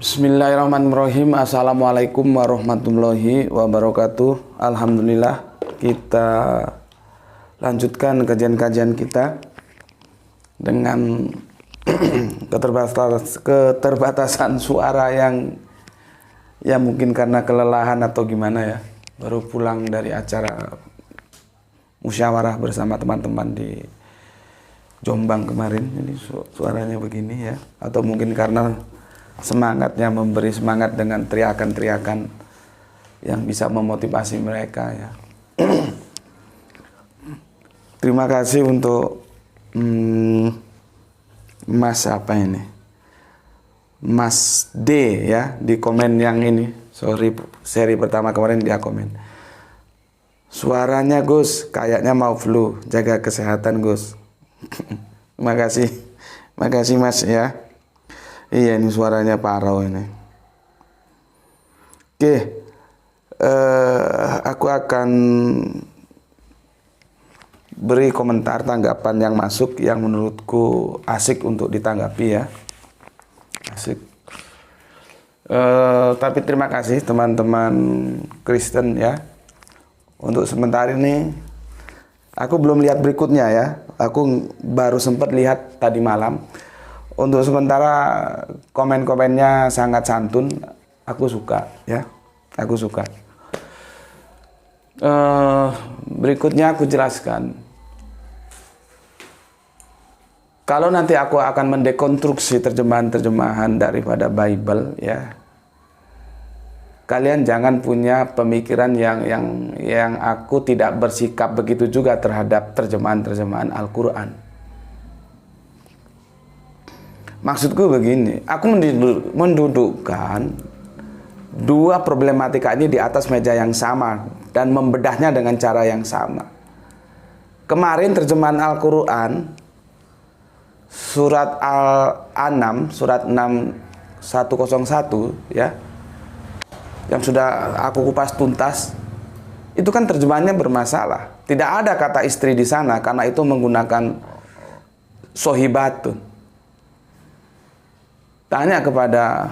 Bismillahirrahmanirrahim. Assalamualaikum warahmatullahi wabarakatuh. Alhamdulillah, kita lanjutkan kajian-kajian kita dengan keterbatasan suara yang mungkin karena kelelahan atau gimana ya. Baru pulang dari acara musyawarah bersama teman-teman di Jombang kemarin, jadi suaranya begini ya. Atau mungkin karena semangatnya, memberi semangat dengan teriakan-teriakan yang bisa memotivasi mereka ya. Terima kasih untuk Mas apa ini, Mas D ya, di komen yang ini. Sorry, seri pertama kemarin dia komen, suaranya Gus kayaknya mau flu, jaga kesehatan Gus. Makasih Mas ya. Iya, ini suaranya parau ini. Oke, aku akan beri komentar tanggapan yang masuk yang menurutku asik untuk ditanggapi ya. Asik. Tapi terima kasih teman-teman Kristen ya. Untuk sementara ini aku belum lihat berikutnya ya. Aku baru sempat lihat tadi malam. Untuk sementara komen-komennya sangat santun, aku suka ya, aku suka. Berikutnya aku jelaskan. Kalau nanti aku akan mendekonstruksi terjemahan-terjemahan daripada Bible ya, kalian jangan punya pemikiran yang aku tidak bersikap begitu juga terhadap terjemahan-terjemahan Al-Quran. Maksudku begini, aku mendudukkan dua problematika ini di atas meja yang sama dan membedahnya dengan cara yang sama. Kemarin terjemahan Al-Quran surat Al-An'am, surat 6101 ya, yang sudah aku kupas tuntas, itu kan terjemahannya bermasalah. Tidak ada kata istri di sana karena itu menggunakan sohibatun. Tanya kepada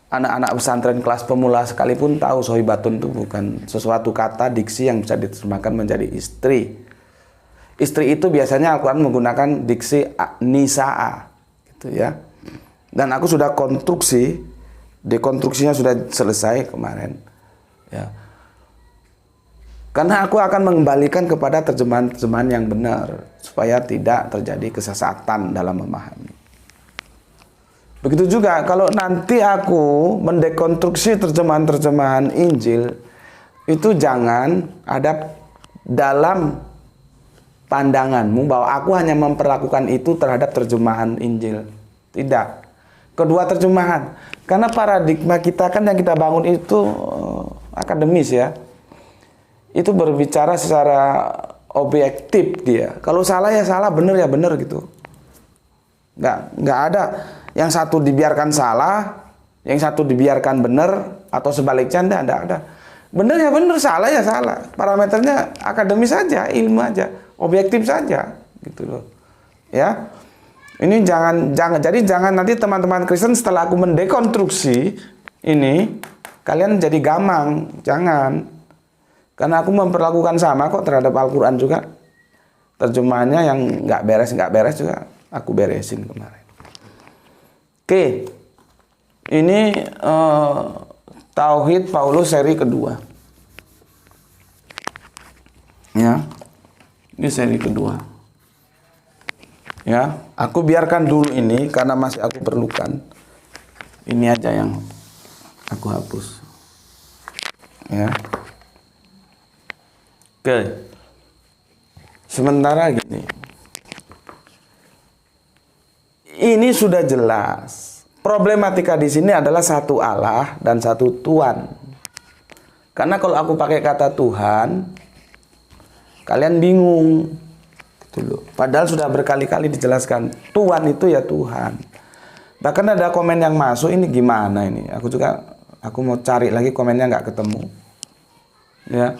anak-anak pesantren kelas pemula sekalipun tahu sohibatun itu bukan sesuatu kata diksi yang bisa diterjemahkan menjadi istri. Istri itu biasanya Al-Quran menggunakan diksi nisa'a gitu ya. Dan aku sudah dekonstruksinya sudah selesai kemarin ya. Karena aku akan mengembalikan kepada terjemahan-terjemahan yang benar supaya tidak terjadi kesesatan dalam memahami. Begitu juga kalau nanti aku mendekonstruksi terjemahan-terjemahan Injil, itu jangan ada dalam pandanganmu bahwa aku hanya memperlakukan itu terhadap terjemahan Injil. Tidak. Kedua terjemahan. Karena paradigma kita kan yang kita bangun itu akademis ya. Itu berbicara secara objektif dia. Kalau salah ya salah, benar ya benar gitu. Nggak ada yang satu dibiarkan salah, yang satu dibiarkan benar, atau sebaliknya enggak ada. Benar ya benar, salah ya salah. Parameternya akademis saja, ilmu aja, objektif saja, gitu loh. Ya. Ini jangan nanti teman-teman Kristen setelah aku mendekonstruksi ini, kalian jadi gamang, jangan. Karena aku memperlakukan sama kok terhadap Al-Quran juga. Terjemahannya yang nggak beres juga aku beresin kemarin. Oke, ini Tauhid Paulus seri kedua. Ya, ini seri kedua. Ya, aku biarkan dulu ini karena masih aku perlukan. Ini aja yang aku hapus. Ya. Oke. Sementara gini. Ini sudah jelas. Problematika di sini adalah satu Allah dan satu Tuhan. Karena kalau aku pakai kata Tuhan, kalian bingung. Gitu loh. Padahal sudah berkali-kali dijelaskan, Tuhan itu ya Tuhan. Bahkan ada komen yang masuk, ini gimana ini? Aku mau cari lagi komennya nggak ketemu. Ya.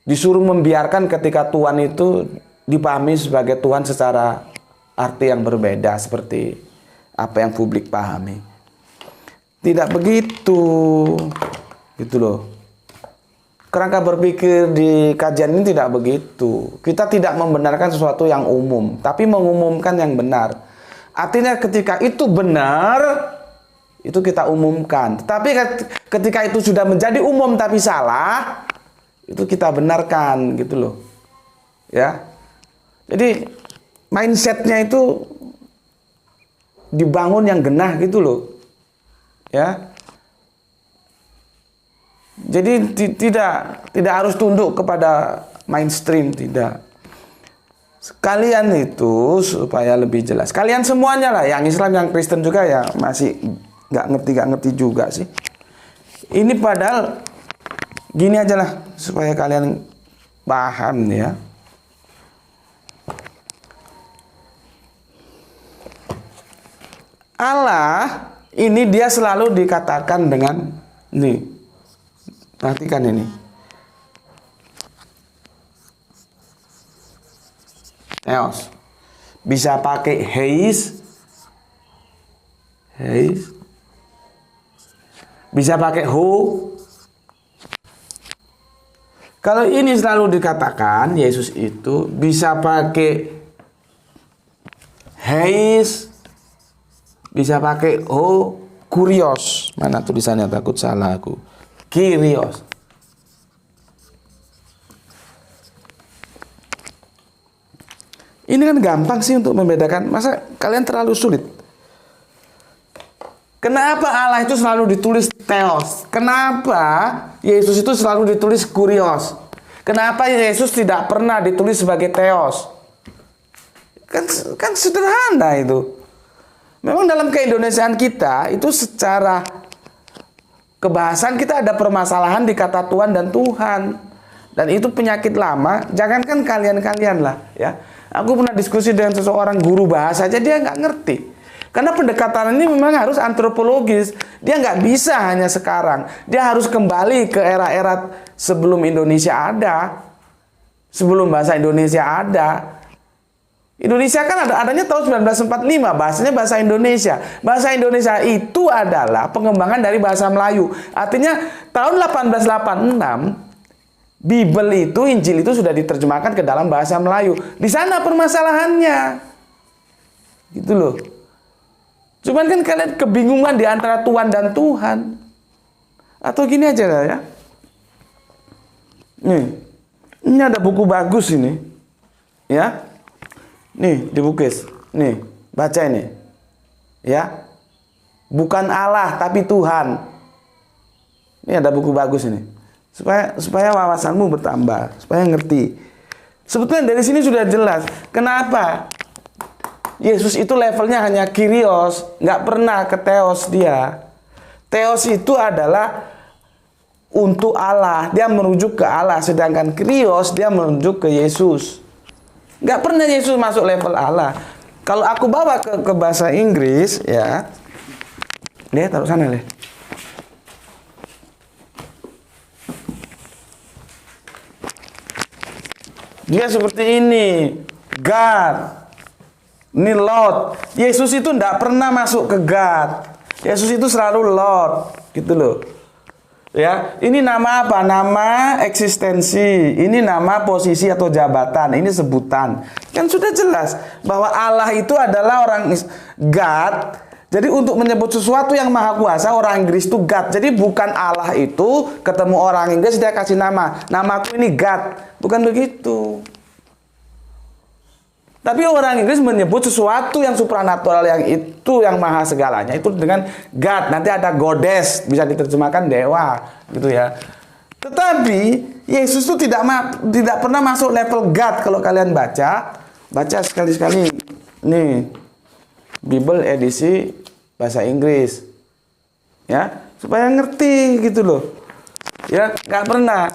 Disuruh membiarkan ketika Tuhan itu dipahami sebagai Tuhan secara arti yang berbeda seperti apa yang publik pahami. Tidak begitu. Gitu loh. Kerangka berpikir di kajian ini tidak begitu. Kita tidak membenarkan sesuatu yang umum, tapi mengumumkan yang benar. Artinya ketika itu benar, itu kita umumkan. Tapi ketika itu sudah menjadi umum tapi salah, itu kita benarkan gitu loh. Ya. Jadi mindsetnya itu dibangun yang genah gitu loh. Ya. Jadi tidak harus tunduk kepada mainstream, tidak. Sekalian itu supaya lebih jelas. Kalian semuanya lah, yang Islam, yang Kristen juga ya masih nggak ngerti juga sih. Ini padahal gini aja lah supaya kalian paham nih ya. Allah ini dia selalu dikatakan dengan nih. Perhatikan ini. Theos. Bisa pakai heis. Bisa pakai ho. Kalau ini selalu dikatakan Yesus itu bisa pakai heis. Bisa pakai ho. Kurios. Mana tulisannya, takut salah aku. Kyrios. Ini kan gampang sih untuk membedakan. Masa kalian terlalu sulit? Kenapa Allah itu selalu ditulis Theos? Kenapa Yesus itu selalu ditulis Kurios? Kenapa Yesus tidak pernah ditulis sebagai Theos? Kan sederhana itu. Memang dalam keindonesiaan kita itu secara kebahasan kita ada permasalahan di kata Tuhan dan Tuhan. Dan itu penyakit lama. Jangankan kalian-kalian lah ya. Aku pernah diskusi dengan seseorang guru bahasa aja dia nggak ngerti. Karena pendekatan ini memang harus antropologis. Dia nggak bisa hanya sekarang. Dia harus kembali ke era-era sebelum Indonesia ada. Sebelum bahasa Indonesia ada. Indonesia kan adanya tahun 1945, bahasanya bahasa Indonesia. Bahasa Indonesia itu adalah pengembangan dari bahasa Melayu. Artinya tahun 1886, Bible itu, Injil itu sudah diterjemahkan ke dalam bahasa Melayu. Di sana permasalahannya. Gitu loh. Cuman kan kalian kebingungan di antara Tuhan dan Tuhan. Atau gini aja lah ya. Nih, ini ada buku bagus ini. Ya. Nih, dibukis. Nih, baca ini. Ya. Bukan Allah, tapi Tuhan. Ini ada buku bagus ini. Supaya wawasanmu bertambah, supaya ngerti. Sebetulnya dari sini sudah jelas. Kenapa? Yesus itu levelnya hanya Kyrios, nggak pernah ke Theos dia. Theos itu adalah untuk Allah, dia merujuk ke Allah. Sedangkan Kyrios dia merujuk ke Yesus. Nggak pernah Yesus masuk level Allah. Kalau aku bawa ke bahasa Inggris, ya, dia taruh sana deh. Dia seperti ini, God, ini Lord. Yesus itu nggak pernah masuk ke God. Yesus itu selalu Lord, gitu loh. Ya, ini nama apa? Nama eksistensi. Ini nama posisi atau jabatan. Ini sebutan. Kan sudah jelas bahwa Allah itu adalah orang God. Jadi untuk menyebut sesuatu yang maha kuasa, orang Inggris itu God. Jadi bukan Allah itu ketemu orang Inggris dia kasih nama. Namaku ini God. Bukan begitu. Tapi orang Inggris menyebut sesuatu yang supranatural, yang itu yang maha segalanya itu dengan God. Nanti ada goddess, bisa diterjemahkan dewa, gitu ya. Tetapi Yesus itu tidak pernah masuk level God. Kalau kalian baca sekali-sekali nih Bible edisi bahasa Inggris, ya, supaya ngerti gitu loh. Ya, nggak pernah.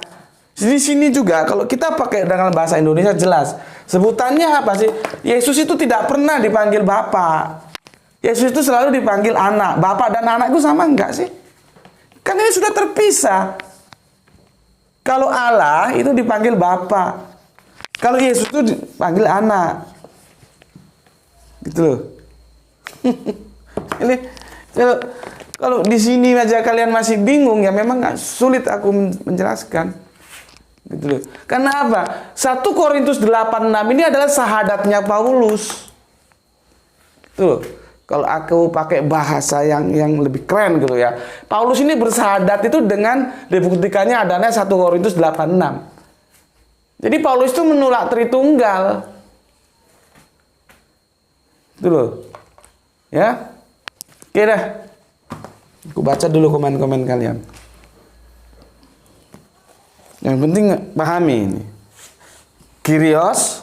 Di sini juga kalau kita pakai dengan bahasa Indonesia jelas. Sebutannya apa sih? Yesus itu tidak pernah dipanggil Bapak. Yesus itu selalu dipanggil anak. Bapak dan anak itu sama enggak sih? Kan ini sudah terpisah. Kalau Allah itu dipanggil Bapak. Kalau Yesus itu dipanggil anak. Gitu loh. Ini Kalau di sini aja kalian masih bingung, ya memang sulit aku menjelaskan. Gitu loh. Karena apa? 1 Korintus 8:6 ini adalah sahadatnya Paulus. Gitu loh. Kalau aku pakai bahasa yang lebih keren gitu ya. Paulus ini bersahadat itu dengan dibuktikannya adanya 1 Korintus 8:6. Jadi Paulus itu menolak Tritunggal. Itu loh. Ya. Oke dah. Aku baca dulu komen-komen kalian. Yang penting pahami ini. Kyrios,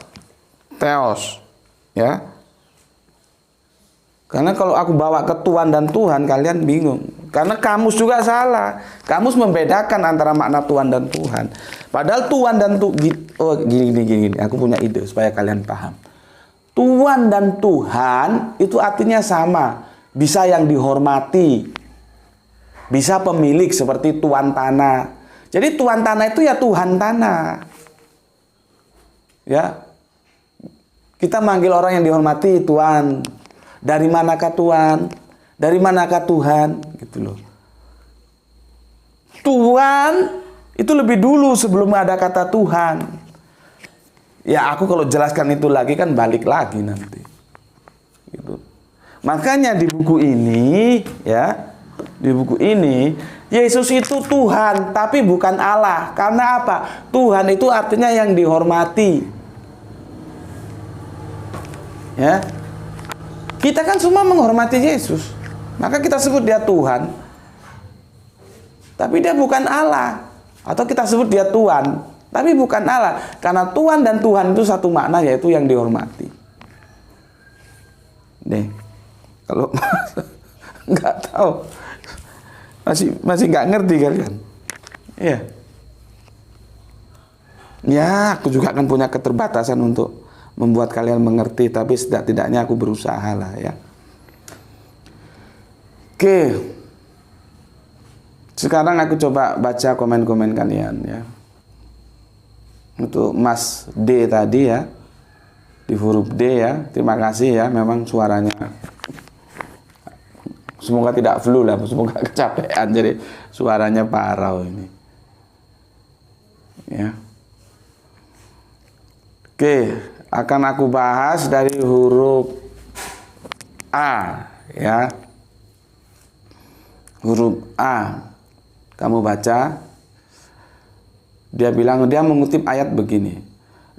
Theos. Ya. Karena kalau aku bawa ke Tuhan dan Tuhan, kalian bingung. Karena kamus juga salah. Kamus membedakan antara makna Tuhan dan Tuhan. Padahal Tuhan dan gini. Aku punya ide supaya kalian paham. Tuhan dan Tuhan itu artinya sama. Bisa yang dihormati. Bisa pemilik seperti tuan tanah. Jadi tuan tanah itu ya Tuhan tanah. Ya. Kita manggil orang yang dihormati Tuhan. Dari manakah Tuhan? Dari manakah Tuhan? Gitu loh. Tuhan itu lebih dulu sebelum ada kata Tuhan. Ya aku kalau jelaskan itu lagi kan balik lagi nanti. Gitu. Makanya di buku ini, ya, di buku ini Yesus itu Tuhan, tapi bukan Allah. Karena apa? Tuhan itu artinya yang dihormati. Ya. Kita kan semua menghormati Yesus. Maka kita sebut dia Tuhan. Tapi dia bukan Allah. Atau kita sebut dia Tuhan, tapi bukan Allah. Karena Tuhan dan Tuhan itu satu makna, yaitu yang dihormati. Nih. Kalau nggak tahu, masih nggak ngerti kalian. Iya. Ya, aku juga akan punya keterbatasan untuk membuat kalian mengerti, tapi setidak-tidaknya aku berusaha lah ya. Oke. Sekarang aku coba baca komen-komen kalian ya. Untuk Mas D tadi ya, di huruf D ya, terima kasih ya, memang suaranya semoga tidak flu lah, semoga kecapean, jadi suaranya parau ini. Ya. Oke, akan aku bahas dari huruf A ya. Huruf A. Kamu baca. Dia mengutip ayat begini.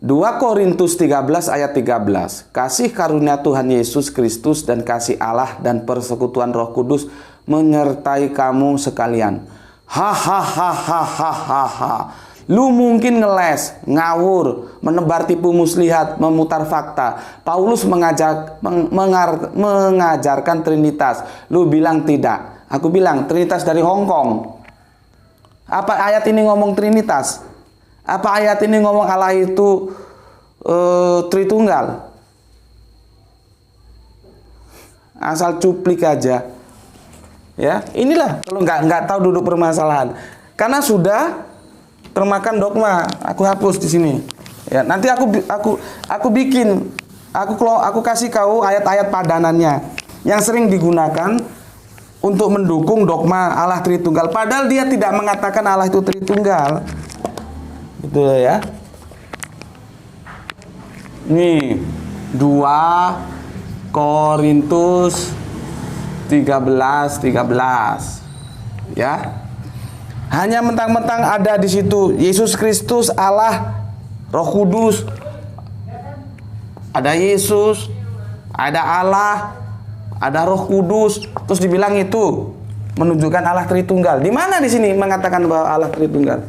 2 Korintus 13 ayat 13. Kasih karunia Tuhan Yesus Kristus dan kasih Allah dan persekutuan Roh Kudus menyertai kamu sekalian. Hahaha. Lu mungkin ngeles, ngawur, menebar tipu muslihat, memutar fakta. Paulus mengajarkan Trinitas. Lu bilang tidak. Aku bilang Trinitas dari Hong Kong. Apa ayat ini ngomong Trinitas? Apa ayat ini ngomong Allah itu Tritunggal? Asal cuplik aja. Ya, inilah kalau nggak tahu duduk permasalahan. Karena sudah termakan dogma, aku hapus di sini. Ya, nanti aku bikin, aku kasih kau ayat-ayat padanannya yang sering digunakan untuk mendukung dogma Allah Tritunggal. Padahal dia tidak mengatakan Allah itu Tritunggal. Gitu ya. Nih, 2 Korintus 13. Ya. Hanya mentang-mentang ada di situ Yesus Kristus, Allah, Roh Kudus. Ada Yesus, ada Allah, ada Roh Kudus, terus dibilang itu menunjukkan Allah Tritunggal. Di mana di sini mengatakan bahwa Allah Tritunggal?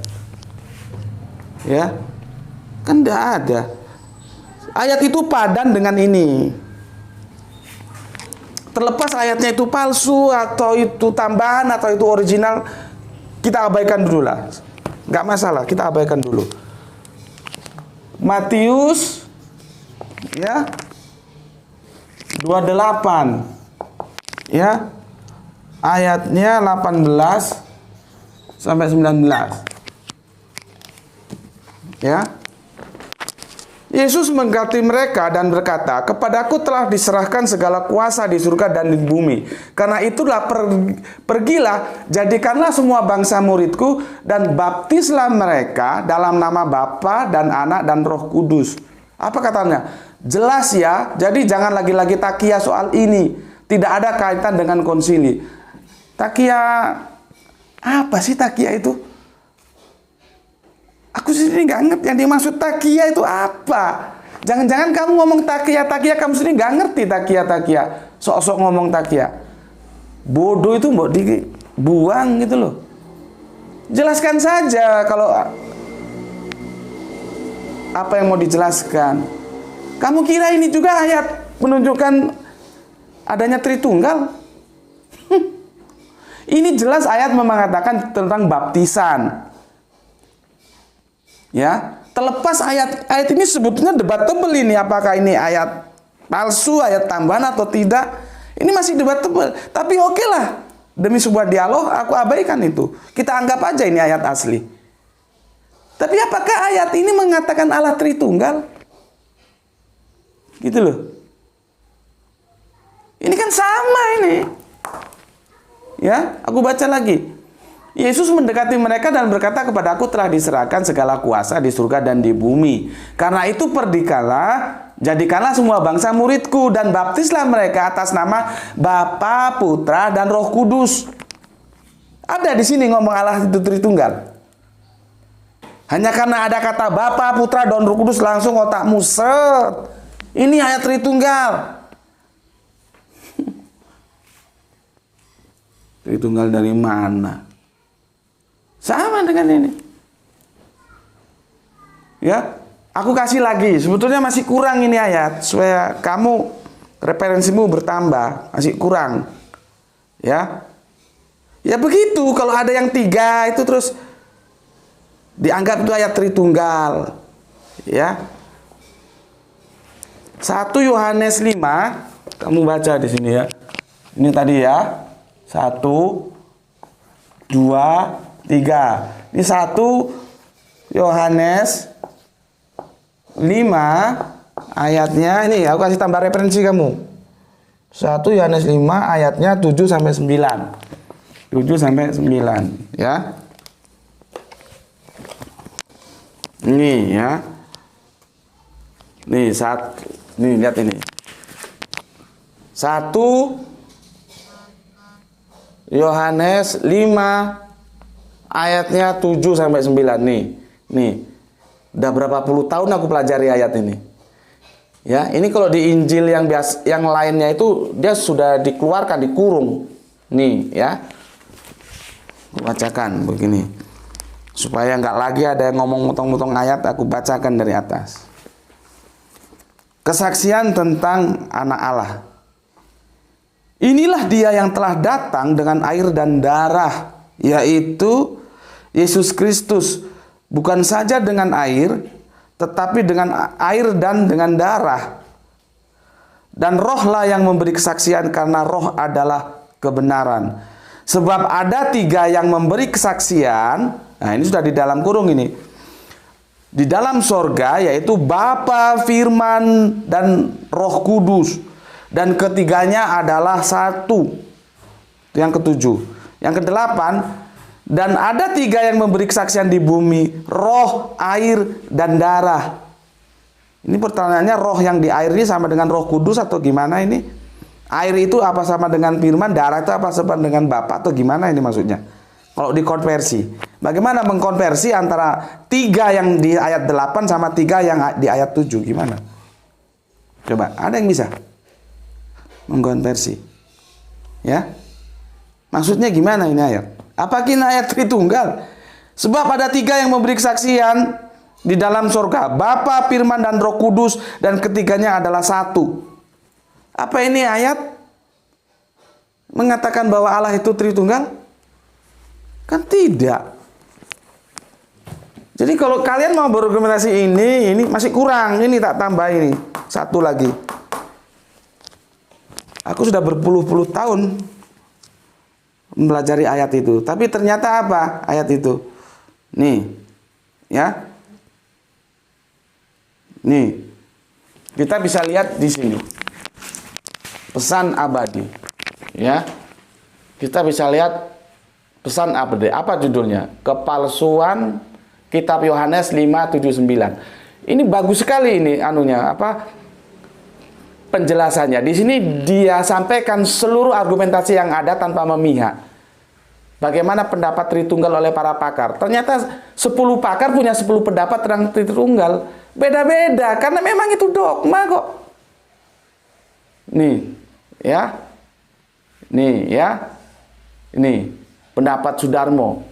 Ya. Kan tidak ada. Ayat itu padan dengan ini. Terlepas ayatnya itu palsu atau itu tambahan atau itu original, kita abaikan dulu lah. Nggak masalah, kita abaikan dulu. Matius ya 28 ya. Ayatnya 18 sampai 19. Ya. Yesus mengganti mereka dan berkata, "Kepadaku telah diserahkan segala kuasa di surga dan di bumi. Karena itulah pergilah, jadikanlah semua bangsa muridku, dan baptislah mereka dalam nama Bapa dan Anak dan Roh Kudus." Apa katanya? Jelas ya, jadi jangan lagi-lagi takia soal ini. Tidak ada kaitan dengan konsili. Takia, apa sih takia itu? Aku sendiri nggak ngerti yang dimaksud takia itu apa. Jangan-jangan kamu ngomong takia, kamu sendiri nggak ngerti takia. Sok-sok ngomong takia. Bodoh itu mau dibuang gitu loh. Jelaskan saja kalau apa yang mau dijelaskan. Kamu kira ini juga ayat menunjukkan adanya Tritunggal? Ini jelas ayat mengatakan tentang baptisan. Ya, terlepas ayat ini sebetulnya debatable ini, apakah ini ayat palsu, ayat tambahan atau tidak. Ini masih debatable. Tapi oke lah, demi sebuah dialog aku abaikan itu. Kita anggap aja ini ayat asli. Tapi apakah ayat ini mengatakan Allah Tritunggal? Gitu loh. Ini kan sama ini. Ya, aku baca lagi. Yesus mendekati mereka dan berkata, "Kepadaku telah diserahkan segala kuasa di surga dan di bumi. Karena itu pergilah, jadikanlah semua bangsa muridku, dan baptislah mereka atas nama Bapa, Putra, dan Roh Kudus." Ada di sini ngomong Allah itu Tritunggal. Hanya karena ada kata Bapa, Putra, dan Roh Kudus langsung otakmu set. Ini ayat Tritunggal. Tritunggal dari mana? Sama dengan ini. Ya, aku kasih lagi. Sebetulnya masih kurang ini ayat, supaya kamu referensimu bertambah. Masih kurang. Ya. Ya begitu, kalau ada yang 3 itu terus dianggap itu ayat Tritunggal. Ya. 1 Yohanes 5, kamu baca di sini ya. Ini tadi ya. 1 2 3. Ini 1 Yohanes 5 ayatnya, ini aku kasih tambah referensi kamu. 1 Yohanes 5 ayatnya 7 sampai 9. 7 sampai 9 ya. Ini ya. Nih nih lihat ini. 1 Yohanes 5 ayatnya 7 sampai 9 nih. Nih. Udah berapa puluh tahun aku pelajari ayat ini. Ya, ini kalau di Injil yang lainnya itu dia sudah dikeluarkan, dikurung. Nih, ya. Aku bacakan begini. Supaya nggak lagi ada yang ngomong motong-motong ayat, aku bacakan dari atas. Kesaksian tentang anak Allah. Inilah dia yang telah datang dengan air dan darah, yaitu Yesus Kristus, bukan saja dengan air, tetapi dengan air dan dengan darah. Dan rohlah yang memberi kesaksian, karena roh adalah kebenaran. Sebab ada 3 yang memberi kesaksian. Nah, ini sudah di dalam kurung ini. Di dalam sorga, yaitu Bapa, Firman, dan Roh Kudus. Dan ketiganya adalah satu. Itu yang ke-7. Yang ke-8, dan ada 3 yang memberi kesaksian di bumi, roh, air, dan darah. Ini pertanyaannya, roh yang di air ini sama dengan Roh Kudus atau gimana ini? Air itu apa sama dengan Firman, darah itu apa sama dengan Bapa atau gimana ini maksudnya? Kalau dikonversi, bagaimana mengkonversi antara 3 yang di ayat 8 sama 3 yang di ayat 7? Gimana? Coba, ada yang bisa mengkonversi? Ya? Maksudnya gimana ini ayat? Apakah ini ayat Tritunggal? Sebab ada 3 yang memberi kesaksian di dalam surga, Bapa, Firman, dan Roh Kudus, dan ketiganya adalah satu. Apa ini ayat mengatakan bahwa Allah itu Tritunggal? Kan tidak. Jadi kalau kalian mau berargumentasi ini masih kurang. Ini tak tambah ini. Satu lagi. Aku sudah berpuluh-puluh tahun mempelajari ayat itu. Tapi ternyata apa ayat itu? Nih. Ya. Nih. Kita bisa lihat di sini. Pesan abadi. Ya. Kita bisa lihat pesan abadi. Apa judulnya? Kepalsuan Kitab Yohanes 5:7-9. Ini bagus sekali ini penjelasannya. Di sini dia sampaikan seluruh argumentasi yang ada tanpa memihak. Bagaimana pendapat Tritunggal oleh para pakar. Ternyata 10 pakar punya 10 pendapat tentang Tritunggal. Beda-beda, karena memang itu dogma kok. Nih, ya. Nih, ya. Ini, pendapat Sudarmo.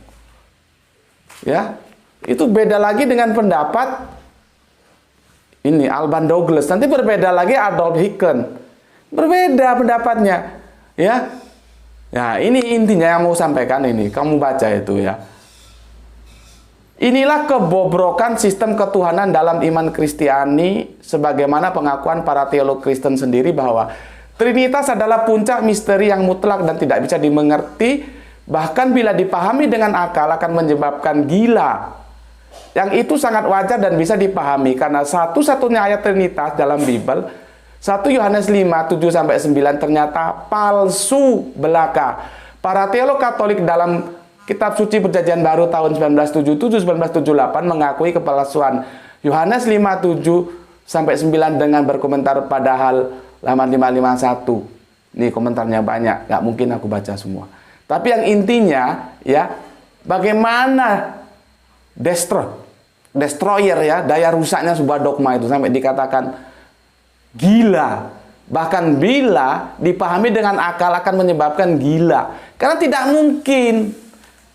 Ya. Itu beda lagi dengan pendapat ini, Alban Douglas. Nanti berbeda lagi Adolf Hicken. Berbeda pendapatnya. Ya. Nah, ini intinya yang mau sampaikan ini. Kamu baca itu ya. Inilah kebobrokan sistem ketuhanan dalam iman Kristiani, sebagaimana pengakuan para teolog Kristen sendiri bahwa Trinitas adalah puncak misteri yang mutlak dan tidak bisa dimengerti, bahkan bila dipahami dengan akal akan menyebabkan gila. Yang itu sangat wajar dan bisa dipahami karena satu-satunya ayat Trinitas dalam Bible, 1 Yohanes 5:7-9 ternyata palsu belaka. Para teolog Katolik dalam Kitab Suci Perjanjian Baru tahun 1977-1978 mengakui kepalsuan Yohanes 5:7-9 dengan berkomentar padahal halaman 551. Nih komentarnya banyak, nggak mungkin aku baca semua. Tapi yang intinya ya, bagaimana destroyer ya, daya rusaknya sebuah dogma itu sampai dikatakan gila. Bahkan bila dipahami dengan akal akan menyebabkan gila. Karena tidak mungkin,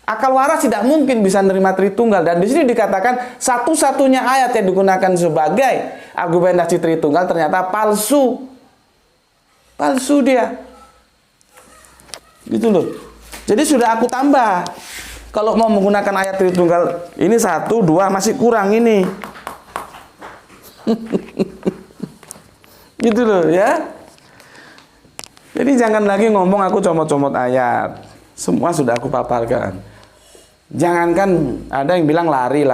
akal waras tidak mungkin bisa menerima Tritunggal. Dan di sini dikatakan satu-satunya ayat yang digunakan sebagai argumentasi Tritunggal ternyata palsu. Palsu dia. Gitu loh. Jadi sudah aku tambah. Kalau mau menggunakan ayat Tritunggal, ini 1, 2 masih kurang ini. Gitu loh ya. Jadi jangan lagi ngomong aku comot-comot ayat. Semua sudah aku paparkan. Jangankan ada yang bilang lari.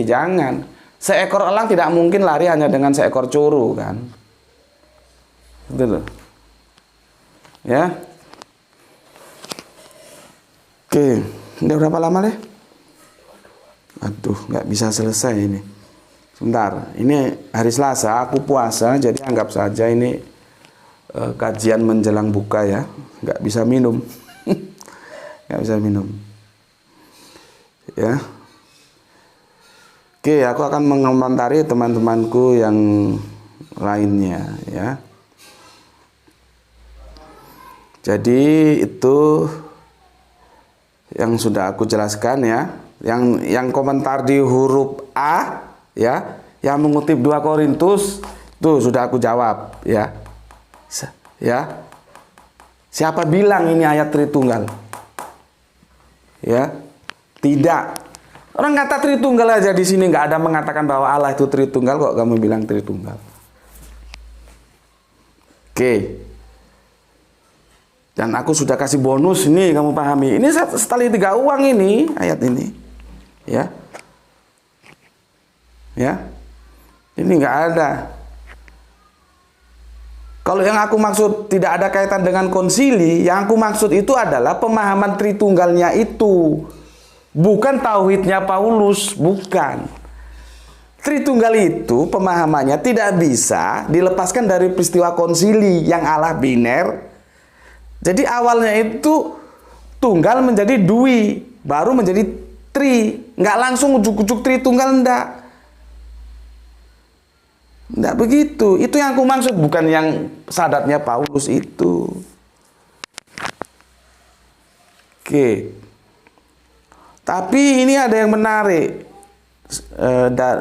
Jangan. Seekor elang tidak mungkin lari hanya dengan seekor curu kan. Gitu loh. Ya. Oke. Udah berapa lama deh? Aduh, nggak bisa selesai ini. Sebentar, ini hari Selasa, aku puasa, jadi anggap saja ini kajian menjelang buka ya. Nggak bisa minum. Nggak bisa minum. Ya. Oke, aku akan mengomentari teman-temanku yang lainnya ya. Jadi itu yang sudah aku jelaskan ya. Yang komentar di huruf A ya, yang mengutip 2 Korintus tuh sudah aku jawab ya. Ya. Siapa bilang ini ayat Tritunggal? Ya. Tidak. Orang kata Tritunggal aja di sini nggak ada mengatakan bahwa Allah itu Tritunggal, kok kamu bilang Tritunggal. Oke. Dan aku sudah kasih bonus nih, kamu pahami. Ini sekali 3 uang ini ayat ini. Ya. Ya, ini nggak ada. Kalau yang aku maksud tidak ada kaitan dengan konsili, yang aku maksud itu adalah pemahaman Tritunggalnya itu, bukan tauhidnya Paulus, bukan. Tritunggal itu pemahamannya tidak bisa dilepaskan dari peristiwa konsili yang Allah biner. Jadi awalnya itu tunggal menjadi dui, baru menjadi tri, nggak langsung ujuk-ujuk Tritunggal, enggak. Enggak begitu. Itu yang aku maksud, bukan yang sadatnya Paulus itu. Oke. Tapi ini ada yang menarik.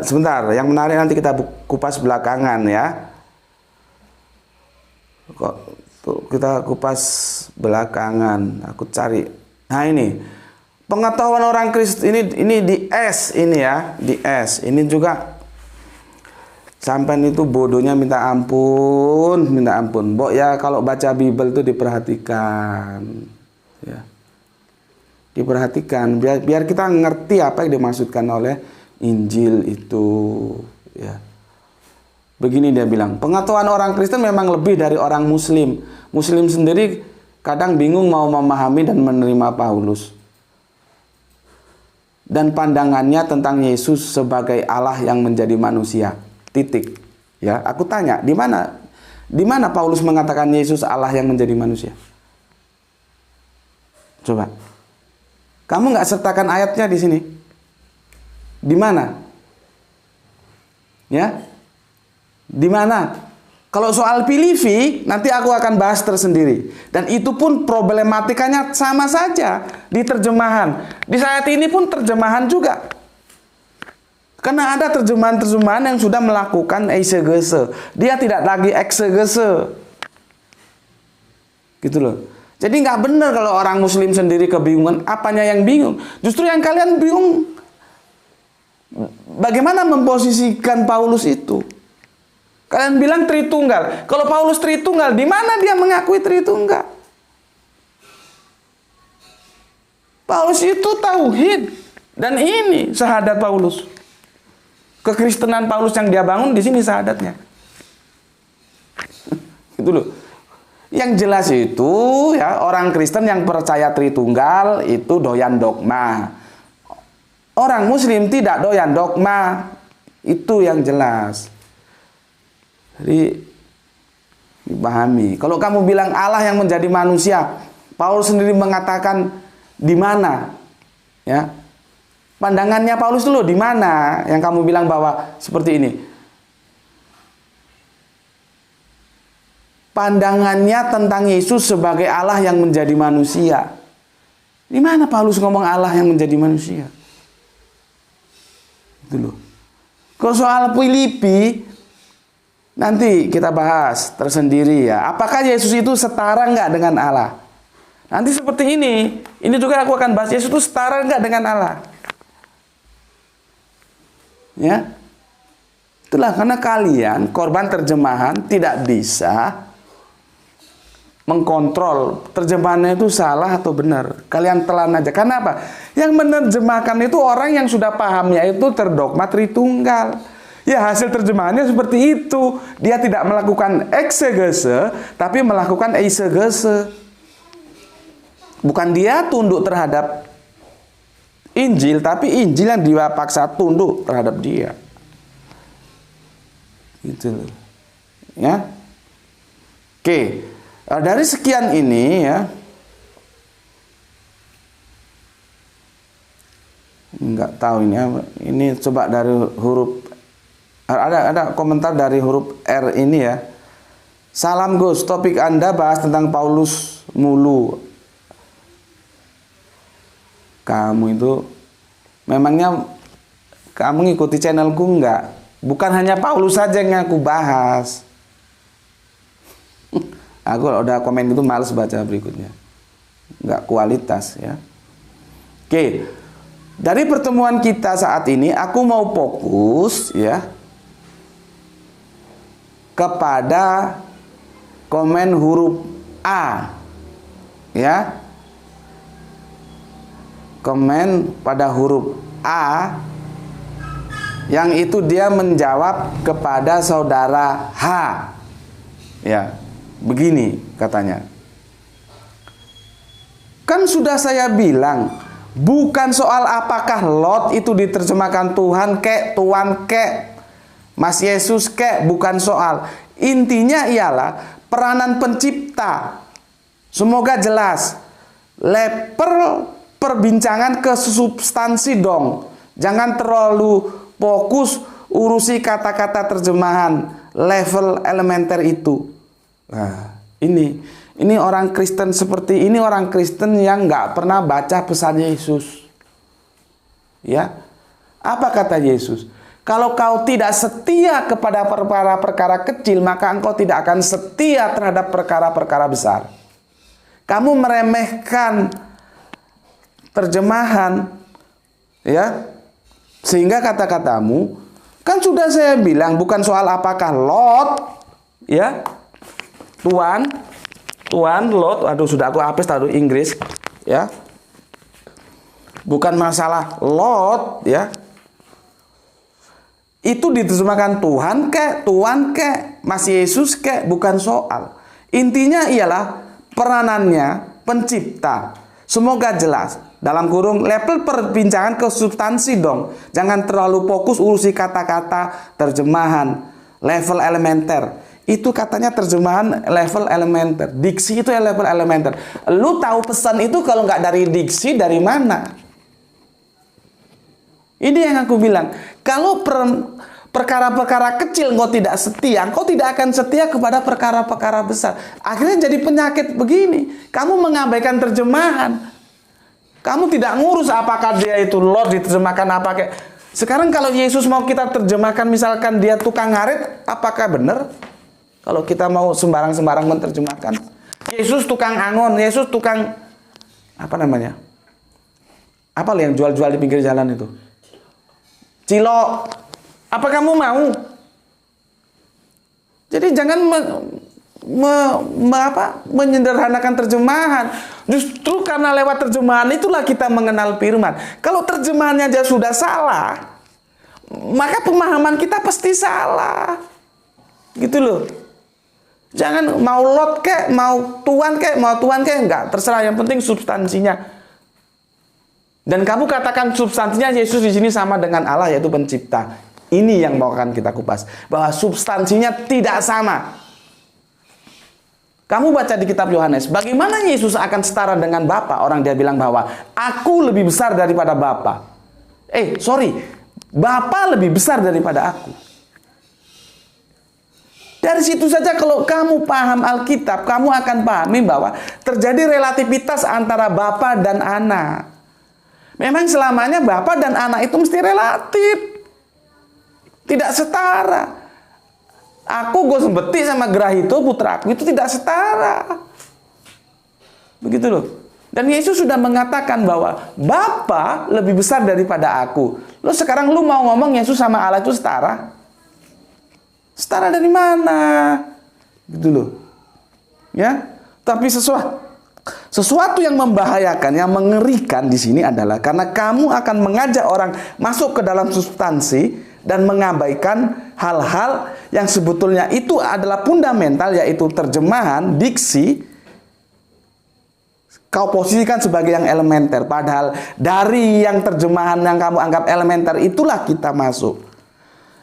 Sebentar, yang menarik nanti kita kupas belakangan ya. Kok kita kupas belakangan. Aku cari. Nah ini pengetahuan orang Kristen ini di S ini ya, di S. Ini juga sampai itu bodohnya minta ampun. Mbok ya kalau baca Bible itu diperhatikan. Ya. Diperhatikan biar kita ngerti apa yang dimaksudkan oleh Injil itu ya. Begini dia bilang, pengetahuan orang Kristen memang lebih dari orang Muslim. Muslim sendiri kadang bingung mau memahami dan menerima Paulus. Dan pandangannya tentang Yesus sebagai Allah yang menjadi manusia. Titik. Ya, aku tanya, di mana Paulus mengatakan Yesus Allah yang menjadi manusia? Coba. Kamu nggak sertakan ayatnya di sini? Di mana? Ya? Di mana? Kalau soal Filipi, nanti aku akan bahas tersendiri. Dan itu pun problematikanya sama saja di terjemahan. Di saat ini pun terjemahan juga. Karena ada terjemahan-terjemahan yang sudah melakukan eisegese. Dia tidak lagi exegese. Gitu loh. Jadi nggak benar kalau orang Muslim sendiri kebingungan. Apanya yang bingung? Justru yang kalian bingung, bagaimana memposisikan Paulus itu? Kalian bilang Tritunggal. Kalau Paulus Tritunggal, di mana dia mengakui Tritunggal? Paulus itu tauhid. Dan ini syahadat Paulus. Kekristenan Paulus yang dia bangun di sini syahadatnya. Itu loh. Yang jelas itu ya, orang Kristen yang percaya Tritunggal itu doyan dogma. Orang Muslim tidak doyan dogma. Itu yang jelas. Jadi dipahami. Kalau kamu bilang Allah yang menjadi manusia, Paulus sendiri mengatakan di mana? Ya. Pandangannya Paulus dulu di mana? Yang kamu bilang bahwa seperti ini. Pandangannya tentang Yesus sebagai Allah yang menjadi manusia. Di mana Paulus ngomong Allah yang menjadi manusia? Itu loh. Kalau soal Filipi, nanti kita bahas tersendiri ya. Apakah Yesus itu setara enggak dengan Allah? Nanti seperti ini. Ini juga aku akan bahas, Yesus itu setara enggak dengan Allah? Ya. Itulah karena kalian korban terjemahan tidak bisa mengkontrol terjemahannya itu salah atau benar. Kalian telan aja. Karena apa? Yang menerjemahkan itu orang yang sudah pahamnya itu terdogma Tritunggal. Ya, hasil terjemahannya seperti itu. Dia tidak melakukan eksegese, tapi melakukan eisegese. Bukan dia tunduk terhadap Injil, tapi Injil yang dia paksa tunduk terhadap dia. Gitu. Ya. Oke. Dari sekian ini ya. Enggak tahu ini apa. Ini coba dari huruf ada komentar dari huruf R ini ya. Salam Gus, topik Anda bahas tentang Paulus mulu. Kamu itu memangnya kamu ngikuti channelku enggak? Bukan hanya Paulus saja yang aku bahas. Aku udah komen itu males baca berikutnya. Enggak kualitas ya. Oke. Dari pertemuan kita saat ini aku mau fokus ya kepada komen huruf A. Ya. Komen pada huruf A yang itu dia menjawab kepada saudara H. Ya. Begini katanya. Kan sudah saya bilang, bukan soal apakah Lot itu diterjemahkan Tuhan kek, Tuhan kek, Mas Yesus kek, bukan soal. Intinya ialah peranan pencipta. Semoga jelas. Perbincangan ke substansi dong. Jangan terlalu fokus urusi kata-kata terjemahan level elementer itu. Nah, ini orang Kristen seperti ini, orang Kristen yang nggak pernah baca pesan Yesus. Ya, apa kata Yesus? Kalau kau tidak setia kepada perkara-perkara kecil, maka engkau tidak akan setia terhadap perkara-perkara besar. Kamu meremehkan terjemahan, ya, sehingga kata-katamu, kan sudah saya bilang bukan soal apakah Lot, ya, Tuan, Lot, aduh sudah aku hapus tadi Inggris, ya, bukan masalah Lot, ya. Itu diterjemahkan Tuhan kek, Mas Yesus kek, bukan soal. Intinya ialah peranannya pencipta. Semoga jelas. Dalam kurung level perbincangan ke substansi dong. Jangan terlalu fokus urusi kata-kata terjemahan level elementer. Itu katanya terjemahan level elementer. Diksi itu level elementer. Lu tahu pesan itu kalau nggak dari diksi, dari mana? Ini yang aku bilang. Kalau perkara-perkara kecil engkau tidak setia, engkau tidak akan setia kepada perkara-perkara besar. Akhirnya jadi penyakit begini. Kamu mengabaikan terjemahan. Kamu tidak ngurus apakah dia itu Lord diterjemahkan apa kayak. Sekarang kalau Yesus mau kita terjemahkan misalkan dia tukang ngarit, apakah benar? Kalau kita mau sembarang-sembarang menerjemahkan. Yesus tukang angon, Yesus tukang apa namanya? Apa yang jual-jual di pinggir jalan itu? Cilok. Apa kamu mau? Jadi jangan menyederhanakan terjemahan. Justru karena lewat terjemahan itulah kita mengenal firman. Kalau terjemahannya aja sudah salah, maka pemahaman kita pasti salah. Gitu loh. Jangan mau Lot kek, mau Tuhan kek, enggak. Terserah, yang penting substansinya. Dan kamu katakan substansinya Yesus di sini sama dengan Allah, yaitu pencipta. Ini yang mau akan kita kupas. Bahwa substansinya tidak sama. Kamu baca di kitab Yohanes, bagaimana Yesus akan setara dengan Bapa? Orang dia bilang bahwa aku lebih besar daripada Bapa. Bapa lebih besar daripada aku. Dari situ saja kalau kamu paham Alkitab, kamu akan pahami bahwa terjadi relativitas antara Bapa dan anak. Memang selamanya Bapa dan anak itu mesti relatif. Tidak setara. Aku gue sembeti sama Grahito putraku itu tidak setara. Begitu loh. Dan Yesus sudah mengatakan bahwa Bapa lebih besar daripada aku. Lo sekarang lu mau ngomong Yesus sama Allah itu setara? Setara dari mana? Gitu loh. Ya. Tapi sesuatu yang membahayakan, yang mengerikan di sini adalah karena kamu akan mengajak orang masuk ke dalam substansi dan mengabaikan hal-hal yang sebetulnya itu adalah fundamental, yaitu terjemahan, diksi. Kau posisikan sebagai yang elementer, padahal dari yang terjemahan yang kamu anggap elementer itulah kita masuk.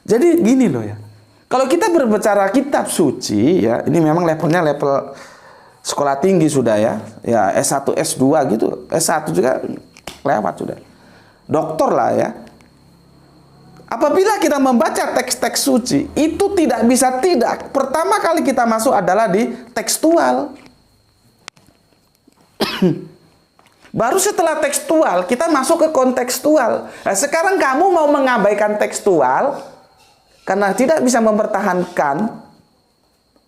Jadi gini loh ya. Kalau kita berbicara kitab suci ya, ini memang levelnya level sekolah tinggi sudah ya. Ya S1, S2 gitu. S1 juga lewat sudah. Doktor lah ya. Apabila kita membaca teks-teks suci, itu tidak bisa tidak. Pertama kali kita masuk adalah di tekstual. Baru setelah tekstual, kita masuk ke kontekstual. Nah, sekarang kamu mau mengabaikan tekstual, karena tidak bisa mempertahankan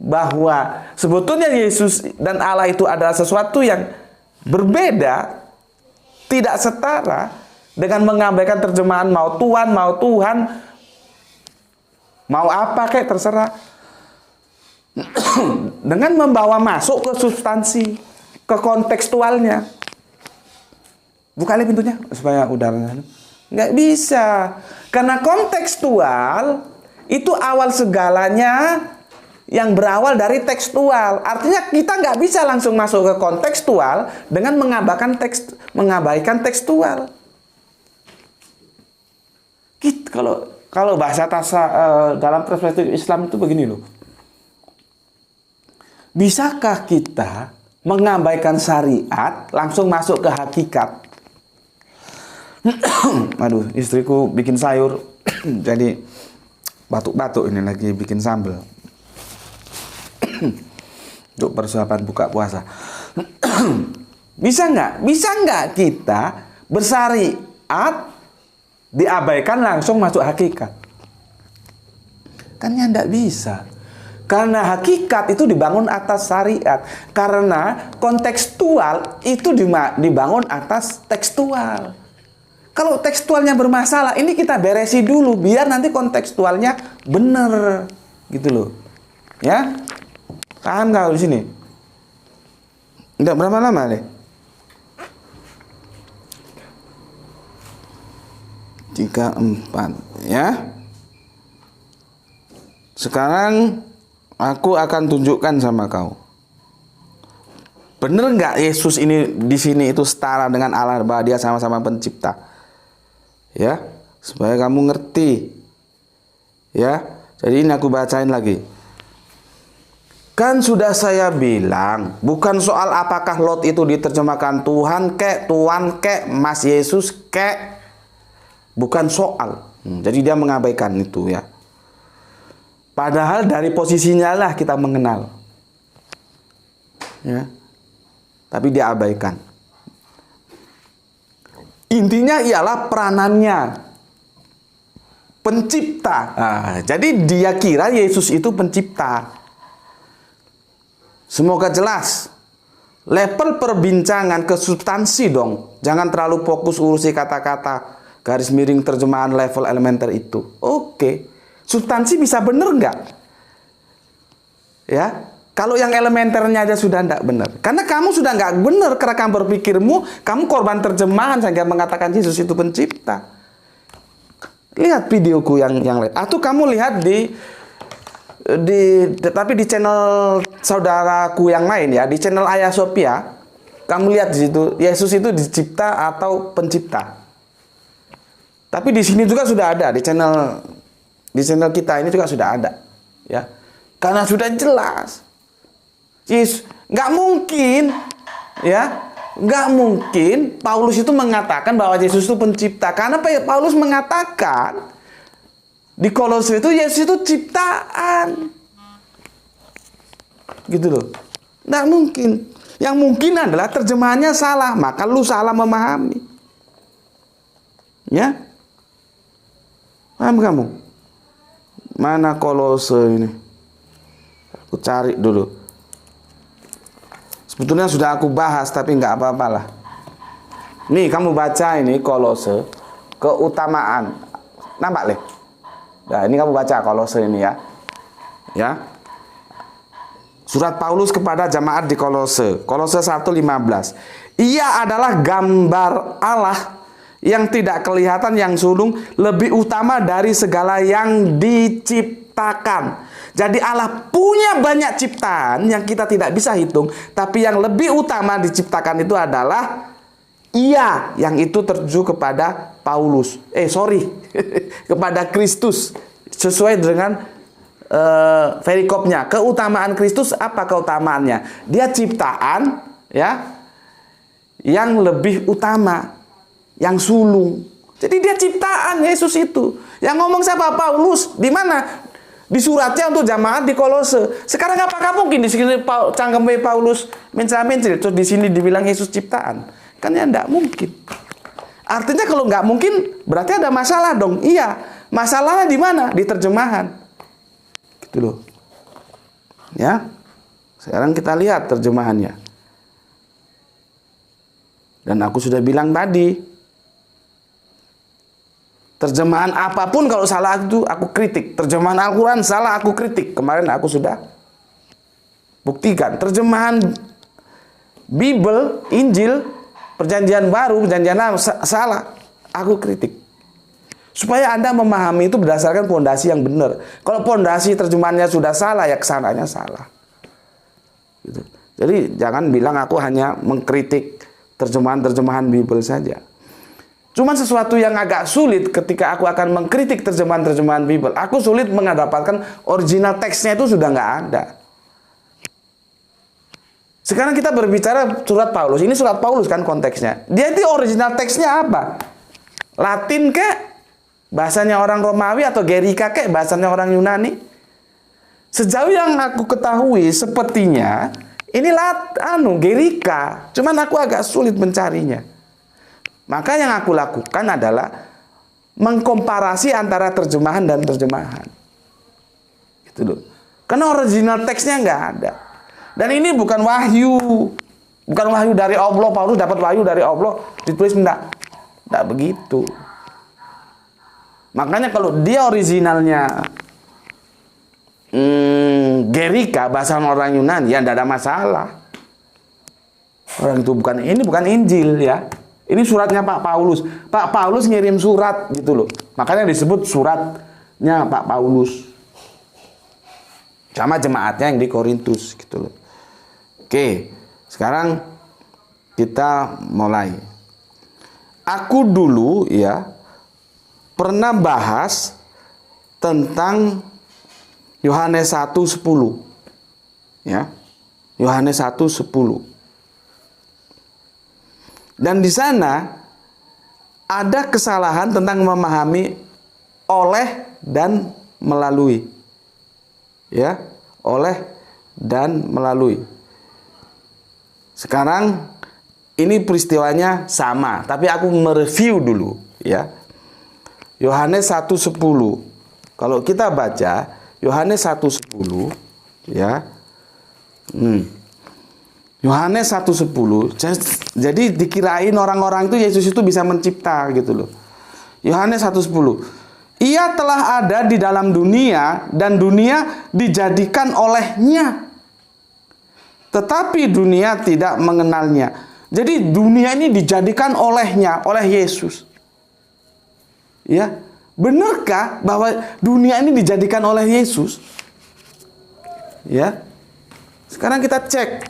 bahwa sebetulnya Yesus dan Allah itu adalah sesuatu yang berbeda, tidak setara, dengan mengabaikan terjemahan mau Tuhan, mau apa kayak terserah. Dengan membawa masuk ke substansi, ke kontekstualnya. Buka lagi pintunya supaya udaranya. Nggak bisa. Karena kontekstual itu awal segalanya yang berawal dari tekstual. Artinya kita nggak bisa langsung masuk ke kontekstual dengan mengabaikan tekstual. Kalau bahasa dalam perspektif Islam itu begini loh. Bisakah kita mengabaikan syariat langsung masuk ke hakikat? Aduh, istriku bikin sayur jadi batuk-batuk, ini lagi bikin sambal untuk persiapan buka puasa. Bisa nggak kita bersyariat diabaikan langsung masuk hakikat? Kan ya nggak bisa. Karena hakikat itu dibangun atas syariat. Karena kontekstual itu dibangun atas tekstual. Kalau tekstualnya bermasalah, ini kita beresi dulu biar nanti kontekstualnya bener, gitu loh. Ya, paham nggak di sini? Nggak berapa lama deh. 3, 4, ya. Sekarang aku akan tunjukkan sama kau. Bener nggak Yesus ini di sini itu setara dengan Allah, bahwa dia sama-sama pencipta? Ya, supaya kamu ngerti. Ya, jadi ini aku bacain lagi. Kan sudah saya bilang, bukan soal apakah Lot itu diterjemahkan Tuhan kek, Tuan kek, Mas Yesus kek. Bukan soal. Jadi dia mengabaikan itu ya. Padahal dari posisinya lah kita mengenal. Ya. Tapi dia abaikan. Intinya ialah peranannya. Pencipta. Nah, jadi dia kira Yesus itu pencipta. Semoga jelas. Level perbincangan ke substansi dong. Jangan terlalu fokus urusi kata-kata. Garis miring terjemahan level elementer itu. Oke. Substansi bisa bener nggak? Ya. Kalau yang elementernya aja sudah tidak benar. Karena kamu sudah nggak benar kerekam berpikirmu. Kamu korban terjemahan sehingga mengatakan Yesus itu pencipta. Lihat videoku yang lain. Atau kamu lihat tapi di channel saudaraku yang lain ya. Di channel Ayah Sophia. Kamu lihat di situ. Yesus itu dicipta atau pencipta. Tapi di sini juga sudah ada. Di channel kita ini juga sudah ada. Ya. Karena sudah jelas. Yes, nggak mungkin, ya, nggak mungkin Paulus itu mengatakan bahwa Yesus itu pencipta, karena Paulus mengatakan di Kolose itu Yesus itu ciptaan, gitu loh, nggak mungkin. Yang mungkin adalah terjemahannya salah, maka lu salah memahami, ya, paham kamu? Mana Kolose ini? Aku cari dulu. Sebetulnya sudah aku bahas, tapi nggak apa-apalah. Nih, kamu baca ini Kolose, keutamaan. Nampak, Le? Nah, ini kamu baca Kolose ini ya. Ya. Surat Paulus kepada jemaat di Kolose. Kolose 1:15. Ia adalah gambar Allah yang tidak kelihatan, yang sulung, lebih utama dari segala yang diciptakan. Jadi Allah punya banyak ciptaan yang kita tidak bisa hitung. Tapi yang lebih utama diciptakan itu adalah Ia, yang itu tertuju kepada Paulus. Kepada Kristus. Sesuai dengan perikopnya. Keutamaan Kristus, apa keutamaannya? Dia ciptaan ya, yang lebih utama, yang sulung. Jadi dia ciptaan Yesus itu. Yang ngomong siapa? Paulus. Di mana? Di suratnya untuk jamaat di Kolose. Sekarang apakah mungkin di sini cangkeme Paulus mencela-mencela, terus di sini dibilang Yesus ciptaan? Kan ya enggak mungkin. Artinya kalau nggak mungkin berarti ada masalah dong. Iya, masalahnya di mana? Di terjemahan. Gitu loh. Ya. Sekarang kita lihat terjemahannya. Dan aku sudah bilang tadi, terjemahan apapun kalau salah itu aku kritik. Terjemahan Al-Quran salah aku kritik. Kemarin aku sudah buktikan. Terjemahan Bible, Injil, Perjanjian Baru, Perjanjian Lama salah, aku kritik. Supaya Anda memahami itu berdasarkan pondasi yang benar. Kalau pondasi terjemahannya sudah salah, ya kesananya salah. Gitu. Jadi jangan bilang aku hanya mengkritik terjemahan-terjemahan Bible saja. Cuman sesuatu yang agak sulit ketika aku akan mengkritik terjemahan-terjemahan Bible. Aku sulit mendapatkan original teksnya, itu sudah nggak ada. Sekarang kita berbicara surat Paulus. Ini surat Paulus kan konteksnya. Dia itu original teksnya apa? Latin kek? Bahasanya orang Romawi, atau Gerika kek? Bahasanya orang Yunani? Sejauh yang aku ketahui sepertinya ini Gerika. Cuman aku agak sulit mencarinya. Maka yang aku lakukan adalah mengkomparasi antara terjemahan dan terjemahan. Gitu loh. Karena original teksnya nggak ada. Dan ini bukan wahyu. Bukan wahyu dari Allah. Paulus dapat wahyu dari Allah. Ditulis enggak begitu. Makanya kalau dia originalnya Gerika, bahasa orang Yunani, ya enggak ada masalah. Orang itu bukan Injil ya. Ini suratnya Pak Paulus. Pak Paulus ngirim surat gitu loh. Makanya disebut suratnya Pak Paulus. sama jemaatnya yang di Korintus gitu loh. Oke, sekarang kita mulai. Aku dulu ya pernah bahas tentang Yohanes 1:10. Ya. Yohanes 1:10. Dan di sana ada kesalahan tentang memahami oleh dan melalui. Ya, oleh dan melalui. Sekarang ini peristiwanya sama, tapi aku mereview dulu ya. Yohanes 1:10. Kalau kita baca Yohanes 1:10 ya. Yohanes 1:10. Jadi dikirain orang-orang itu Yesus itu bisa mencipta gitu loh. Yohanes 1:10. Ia telah ada di dalam dunia dan dunia dijadikan olehnya. Tetapi dunia tidak mengenalnya. Jadi dunia ini dijadikan olehnya, oleh Yesus. Ya, benarkah bahwa dunia ini dijadikan oleh Yesus? Ya. Sekarang kita cek.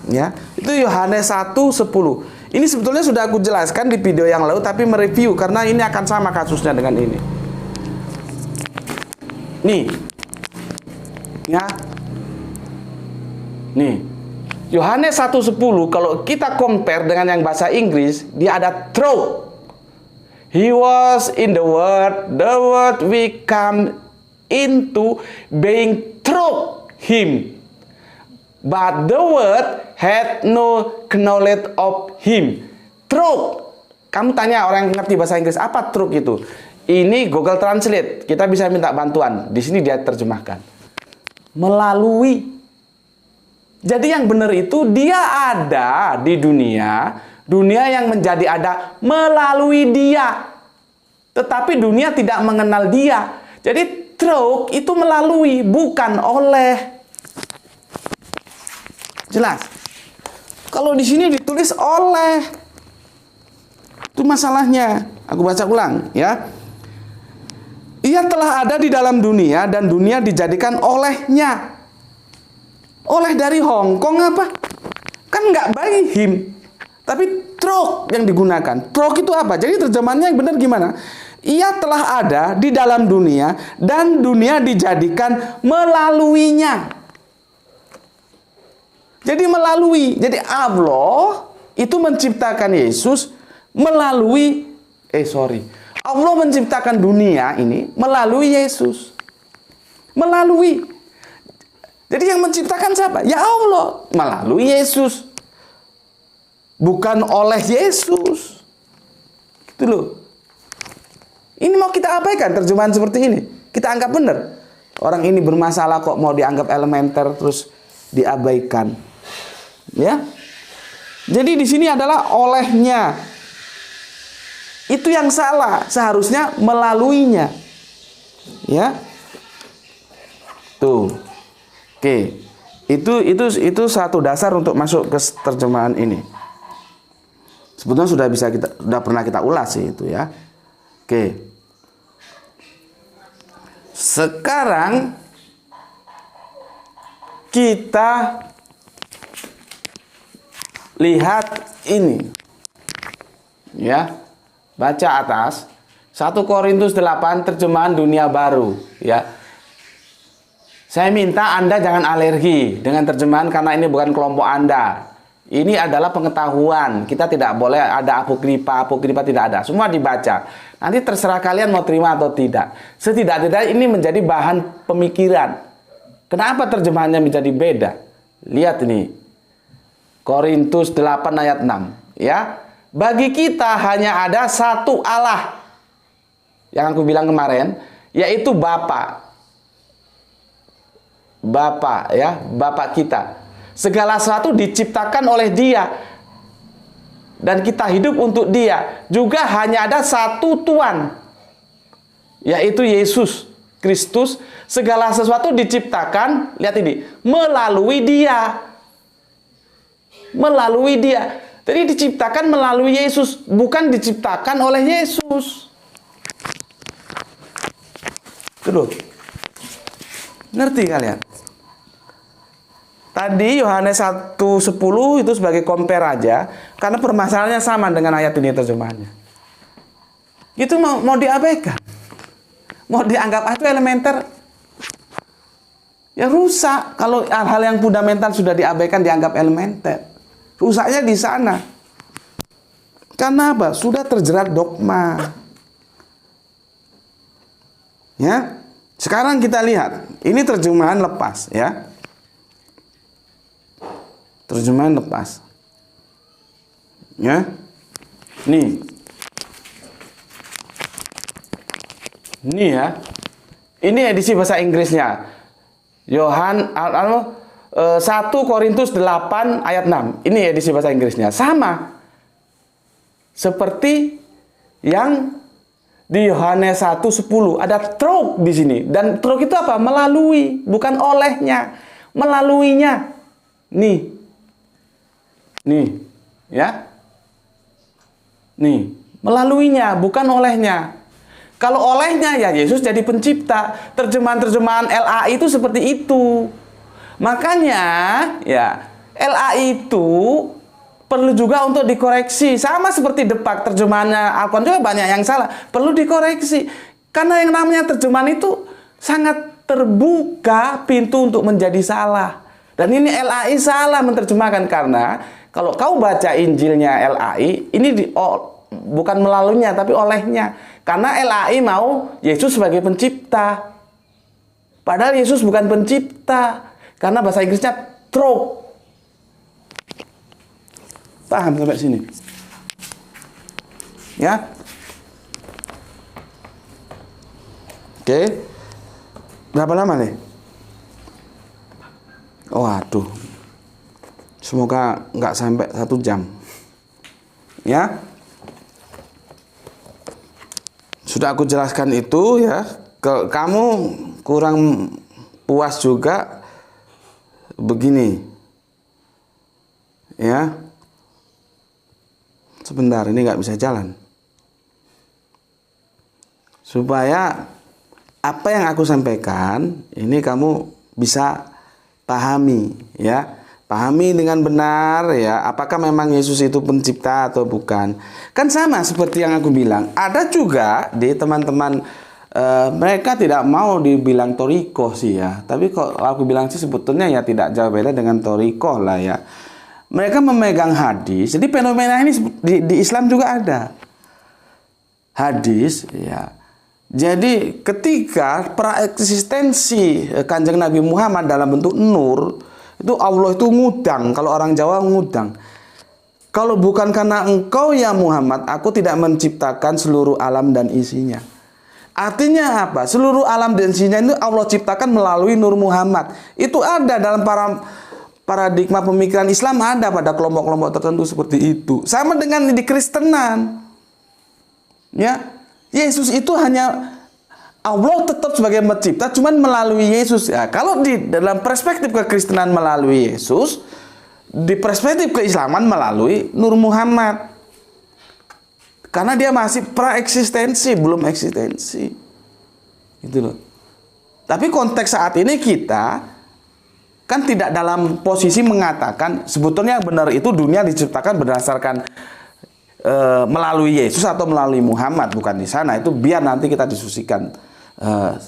Ya, itu Yohanes 1:10. Ini sebetulnya sudah aku jelaskan di video yang lalu, tapi mereview karena ini akan sama kasusnya dengan ini. Nih. Ya. Nih, Yohanes 1:10 kalau kita compare dengan yang bahasa Inggris, dia ada through. He was in the word we come into being through him. But the word had no knowledge of him. Through. Kamu tanya orang yang ngerti bahasa Inggris, apa through itu? Ini Google Translate, kita bisa minta bantuan. Di sini dia terjemahkan. Melalui. Jadi yang benar itu dia ada di dunia, dunia yang menjadi ada melalui dia. Tetapi dunia tidak mengenal dia. Jadi through itu melalui, bukan oleh. Jelas? Kalau di sini ditulis oleh. Itu masalahnya. Aku baca ulang ya. Ia telah ada di dalam dunia dan dunia dijadikan olehnya. Oleh dari Hong Kong apa? Kan nggak by him. Tapi through yang digunakan. Through itu apa? Jadi terjemahannya yang benar gimana? Ia telah ada di dalam dunia dan dunia dijadikan melaluinya. Jadi melalui. Jadi Allah itu menciptakan Yesus melalui Allah menciptakan dunia ini melalui Yesus. Melalui. Jadi yang menciptakan siapa? Ya Allah, melalui Yesus. Bukan oleh Yesus. Gitu loh. Ini mau kita abaikan terjemahan seperti ini. Kita anggap benar. Orang ini bermasalah kok mau dianggap elementer terus diabaikan. Ya. Jadi di sini adalah olehnya. Itu yang salah, seharusnya melaluinya. Ya. Tuh. Oke, itu satu dasar untuk masuk ke terjemahan ini. Sebetulnya sudah pernah kita ulas sih itu ya. Oke. Sekarang kita lihat ini. Ya. Baca atas 1 Korintus 8 terjemahan dunia baru ya. Saya minta Anda jangan alergi dengan terjemahan karena ini bukan kelompok Anda. Ini adalah pengetahuan. Kita tidak boleh ada apokripa tidak ada. Semua dibaca. Nanti terserah kalian mau terima atau tidak. Setidak-tidaknya ini menjadi bahan pemikiran. Kenapa terjemahannya menjadi beda? Lihat ini. Korintus 8 ayat 6. Ya. Bagi kita hanya ada satu Allah. Yang aku bilang kemarin. Yaitu Bapa. Bapa kita. Segala sesuatu diciptakan oleh Dia. Dan kita hidup untuk Dia. Juga hanya ada satu Tuhan. Yaitu Yesus Kristus. Segala sesuatu diciptakan, lihat ini, melalui Dia. Melalui Dia. Jadi diciptakan melalui Yesus, bukan diciptakan oleh Yesus. Itu loh. Ngerti kalian? Tadi Yohanes 1:10 itu sebagai compare aja, karena permasalahannya sama dengan ayat ini terjemahannya. Itu mau diabaikan. Mau dianggap itu elementer. Ya rusak. Kalau hal-hal yang fundamental sudah diabaikan, dianggap elementer. Rusaknya di sana. Karena apa? Sudah terjerat dogma. Ya. Sekarang kita lihat. Ini terjemahan lepas, ya. Terjemahan lepas. Ya. Nih. Ini ya. Ini edisi bahasa Inggrisnya. 1 Korintus 8 ayat 6. Ini edisi bahasa Inggrisnya. Sama. Seperti yang di Yohanes 1:10 ada through di sini. Dan through itu apa? Melalui, bukan olehnya. Melaluinya. Nih. Nih, ya. Nih, melaluinya, bukan olehnya. Kalau olehnya ya Yesus jadi pencipta. Terjemahan-terjemahan LAI itu seperti itu. Makanya, ya, LAI itu perlu juga untuk dikoreksi. Sama seperti Depak, terjemahannya Al-Quran juga banyak yang salah. Perlu dikoreksi. Karena yang namanya terjemahan itu sangat terbuka pintu untuk menjadi salah. Dan ini LAI salah menerjemahkan, karena kalau kau baca Injilnya LAI, ini bukan melaluinya tapi olehnya. Karena LAI mau Yesus sebagai pencipta. Padahal Yesus bukan pencipta. Karena bahasa Inggrisnya through. Paham sampai sini? Ya. Oke. Berapa lama nih? Oh, aduh. Semoga nggak sampai 1 jam. Ya. Sudah aku jelaskan itu ya. Kamu kurang puas juga begini. Ya. Sebentar, ini nggak bisa jalan. Supaya apa yang aku sampaikan ini kamu bisa pahami, ya. Pahami dengan benar, ya. Apakah memang Yesus itu pencipta atau bukan? Kan sama seperti yang aku bilang. Ada juga di teman-teman mereka tidak mau dibilang torikoh sih ya. Tapi kok aku bilang sih sebetulnya ya tidak jauh beda dengan torikoh lah ya. Mereka memegang hadis. Jadi fenomena ini di Islam juga ada. Hadis, ya. Jadi ketika praeksistensi Kanjeng Nabi Muhammad dalam bentuk nur, itu Allah itu ngudang. Kalau orang Jawa ngudang. Kalau bukan karena engkau ya Muhammad, aku tidak menciptakan seluruh alam dan isinya. Artinya apa? Seluruh alam dan isinya itu Allah ciptakan melalui Nur Muhammad. Itu ada dalam paradigma pemikiran Islam, ada pada kelompok-kelompok tertentu seperti itu. Sama dengan di Kristenan. Ya. Yesus itu hanya Allah tetap sebagai pencipta, cuman melalui Yesus. Ya, kalau di dalam perspektif kekristenan melalui Yesus, di perspektif keislaman melalui Nur Muhammad. Karena dia masih praeksistensi, belum eksistensi. Gitu loh. Tapi konteks saat ini kita kan tidak dalam posisi mengatakan sebetulnya yang benar itu dunia diciptakan berdasarkan melalui Yesus atau melalui Muhammad, bukan di sana. Itu biar nanti kita diskusikan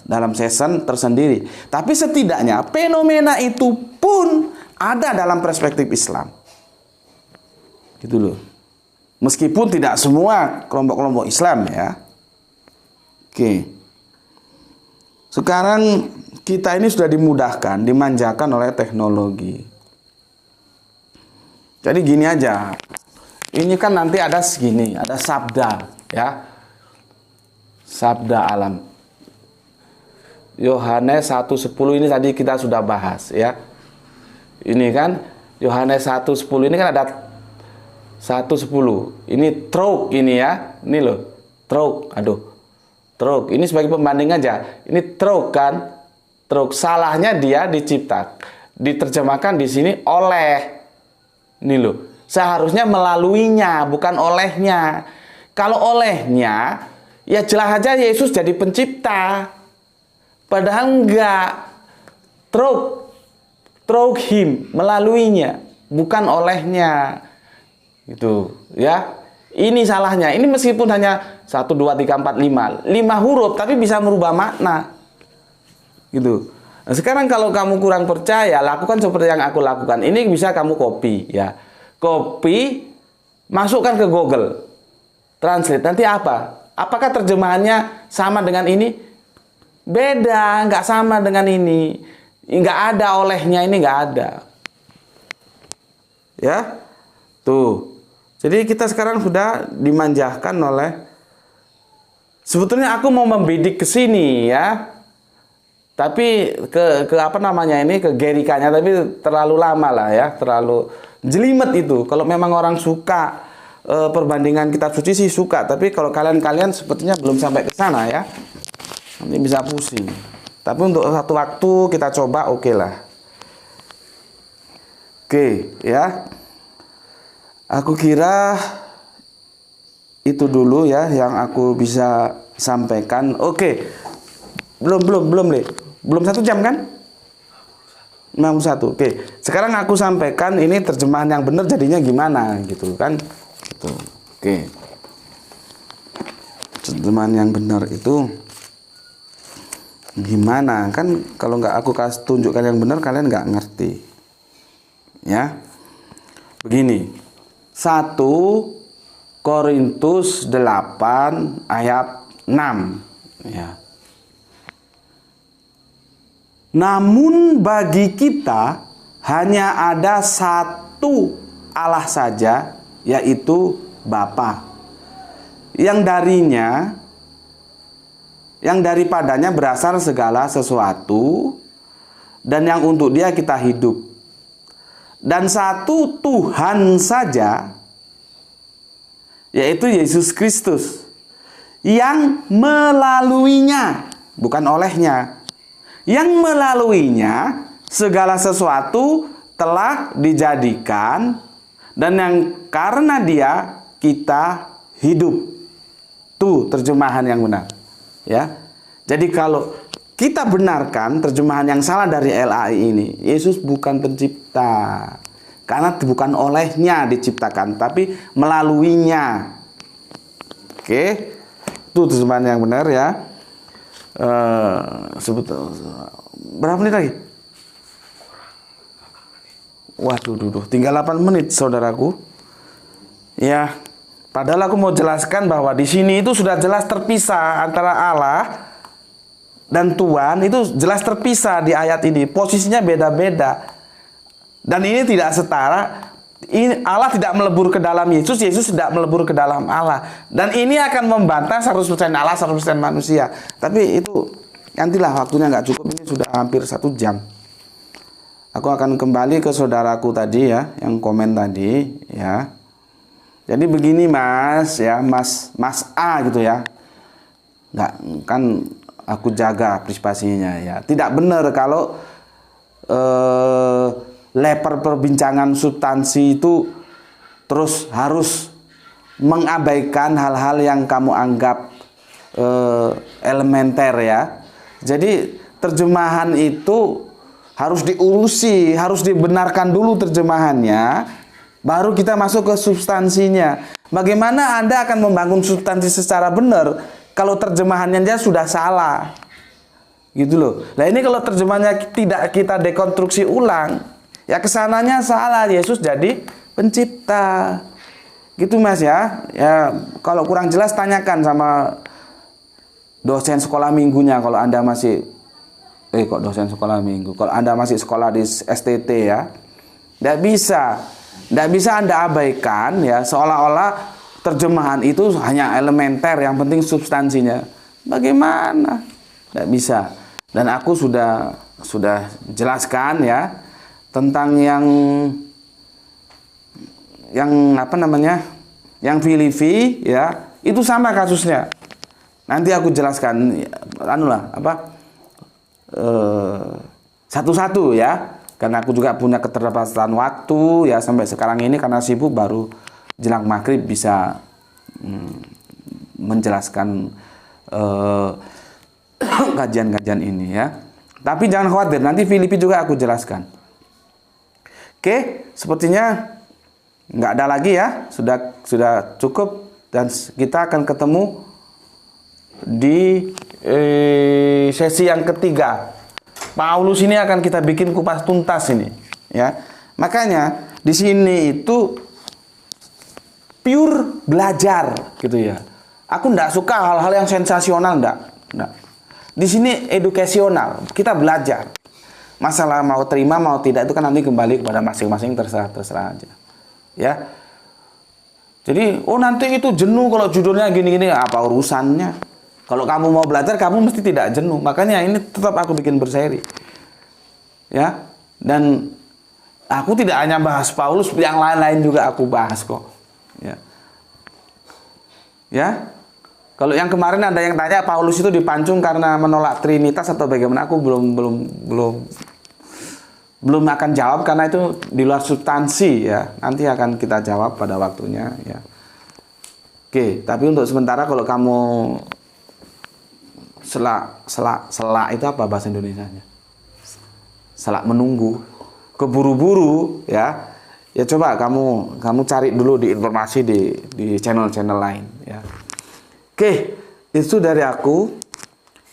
dalam season tersendiri. Tapi setidaknya fenomena itu pun ada dalam perspektif Islam. Gitu loh. Meskipun tidak semua kelompok-kelompok Islam ya. Oke. Sekarang kita ini sudah dimudahkan, dimanjakan oleh teknologi. Jadi gini aja. Ini kan nanti ada segini, ada sabda ya. Sabda alam. Yohanes 1:10 ini tadi kita sudah bahas ya. Ini kan Yohanes 1:10 ini kan ada 1:10. Ini truk ini ya. Ini loh. Truk. Aduh. Truk. Ini sebagai pembanding aja. Ini truk kan. Truk. Salahnya dia diterjemahkan di sini oleh. Ini loh. Seharusnya melaluinya, bukan olehnya. Kalau olehnya, ya jelas aja Yesus jadi pencipta. Padahal enggak. through him, melaluinya, bukan olehnya. Gitu, ya. Ini salahnya. Ini meskipun hanya 1 2 3 4 5 huruf tapi bisa merubah makna. Gitu. Nah, sekarang kalau kamu kurang percaya, lakukan seperti yang aku lakukan. Ini bisa kamu copy, ya. Copy, masukkan ke Google Translate. Nanti apa? Apakah terjemahannya sama dengan ini? Beda, nggak sama dengan ini. Nggak ada olehnya, ini nggak ada. Ya, tuh. Jadi kita sekarang sudah dimanjakan oleh, sebetulnya aku mau membidik ke sini, ya. Tapi ke apa namanya ini, ke gerikanya, tapi terlalu lama lah, ya, terlalu jelimet itu. Kalau memang orang suka perbandingan kitab suci sih suka, tapi kalau kalian sepertinya belum sampai ke sana, ya. Nanti bisa pusing. Tapi untuk satu waktu kita coba, oke lah. Oke, ya. Aku kira itu dulu ya yang aku bisa sampaikan. Oke. Belum, Le. Belum 1 jam kan? 61. Oke. Sekarang aku sampaikan ini terjemahan yang benar jadinya gimana gitu kan? Gitu. Oke. Terjemahan yang benar itu gimana? Kan kalau nggak aku kasih tunjukkan yang benar kalian nggak ngerti. Ya. Begini. 1 Korintus 8 ayat 6, ya. Namun bagi kita hanya ada satu Allah saja, yaitu Bapa, yang daripadanya berasal segala sesuatu dan yang untuk Dia kita hidup. Dan satu Tuhan saja, yaitu Yesus Kristus, yang melaluinya, bukan olehnya, yang melaluinya segala sesuatu telah dijadikan, dan yang karena Dia kita hidup. Tuh terjemahan yang benar, ya. Jadi kalau kita benarkan terjemahan yang salah dari LAI ini, Yesus bukan pencipta. Karena bukan olehnya diciptakan, tapi melaluinya. Oke. Itu terjemahan yang benar, ya. Berapa menit lagi? Waduh, tinggal 8 menit, saudaraku. Ya, padahal aku mau jelaskan bahwa di sini itu sudah jelas terpisah antara Allah dan Tuhan, itu jelas terpisah di ayat ini. Posisinya beda-beda. Dan ini tidak setara. Allah tidak melebur ke dalam Yesus, Yesus tidak melebur ke dalam Allah. Dan ini akan membantah 100% Allah, 100% manusia. Tapi itu nantilah, waktunya nggak cukup. Ini sudah hampir 1 jam. Aku akan kembali ke saudaraku tadi, ya, yang komen tadi, ya. Jadi begini, Mas, ya, Mas A gitu, ya. Nggak, kan aku jaga privasinya, ya. Tidak benar kalau leper perbincangan substansi itu terus harus mengabaikan hal-hal yang kamu anggap elementer, ya. Jadi terjemahan itu harus diurusi, harus dibenarkan dulu terjemahannya, baru kita masuk ke substansinya. Bagaimana Anda akan membangun substansi secara benar kalau terjemahannya dia sudah salah? Gitu loh. Nah, ini kalau terjemahannya tidak kita dekonstruksi ulang, ya kesananya salah, Yesus jadi pencipta. Gitu, Mas, ya. Ya, kalau kurang jelas tanyakan sama dosen sekolah minggunya kalau Anda masih kok dosen sekolah minggu. Kalau Anda masih sekolah di STT, ya. Tidak bisa Anda abaikan, ya, seolah-olah terjemahan itu hanya elementer, yang penting substansinya. Bagaimana? Tidak bisa. Dan aku sudah jelaskan, ya, tentang yang apa namanya? Yang Filipi, ya, itu sama kasusnya. Nanti aku jelaskan satu-satu, ya. Karena aku juga punya keterbatasan waktu, ya, sampai sekarang ini karena sibuk, baru jelang maghrib bisa menjelaskan kajian-kajian ini, ya. Tapi jangan khawatir, nanti Filipi juga aku jelaskan. Oke, sepertinya nggak ada lagi ya, sudah cukup, dan kita akan ketemu di sesi yang ketiga. Paulus ini akan kita bikin kupas tuntas ini, ya. Makanya di sini itu pure belajar, gitu ya. Aku nggak suka hal-hal yang sensasional, nggak. Di sini edukasional, kita belajar. Masalah mau terima mau tidak itu kan nanti kembali kepada masing-masing, terserah aja. Ya. Jadi, nanti itu jenuh kalau judulnya gini-gini, apa urusannya? Kalau kamu mau belajar, kamu mesti tidak jenuh. Makanya ini tetap aku bikin berseri. Ya. Dan aku tidak hanya bahas Paulus, yang lain-lain juga aku bahas kok. Ya. Ya. Kalau yang kemarin ada yang tanya Paulus itu dipancung karena menolak Trinitas atau bagaimana, aku belum akan jawab karena itu di luar substansi ya. Nanti akan kita jawab pada waktunya ya. Oke, tapi untuk sementara kalau kamu selak itu apa bahasa Indonesianya? Selak menunggu, keburu-buru ya. Ya coba kamu cari dulu di informasi di channel-channel lain ya. Oke, itu dari aku.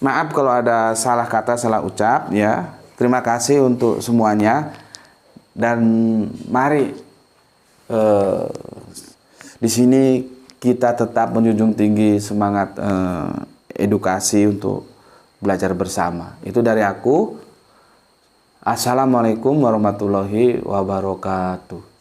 Maaf kalau ada salah kata, salah ucap ya. Terima kasih untuk semuanya. Dan mari di sini kita tetap menjunjung tinggi semangat edukasi untuk belajar bersama. Itu dari aku. Assalamualaikum warahmatullahi wabarakatuh.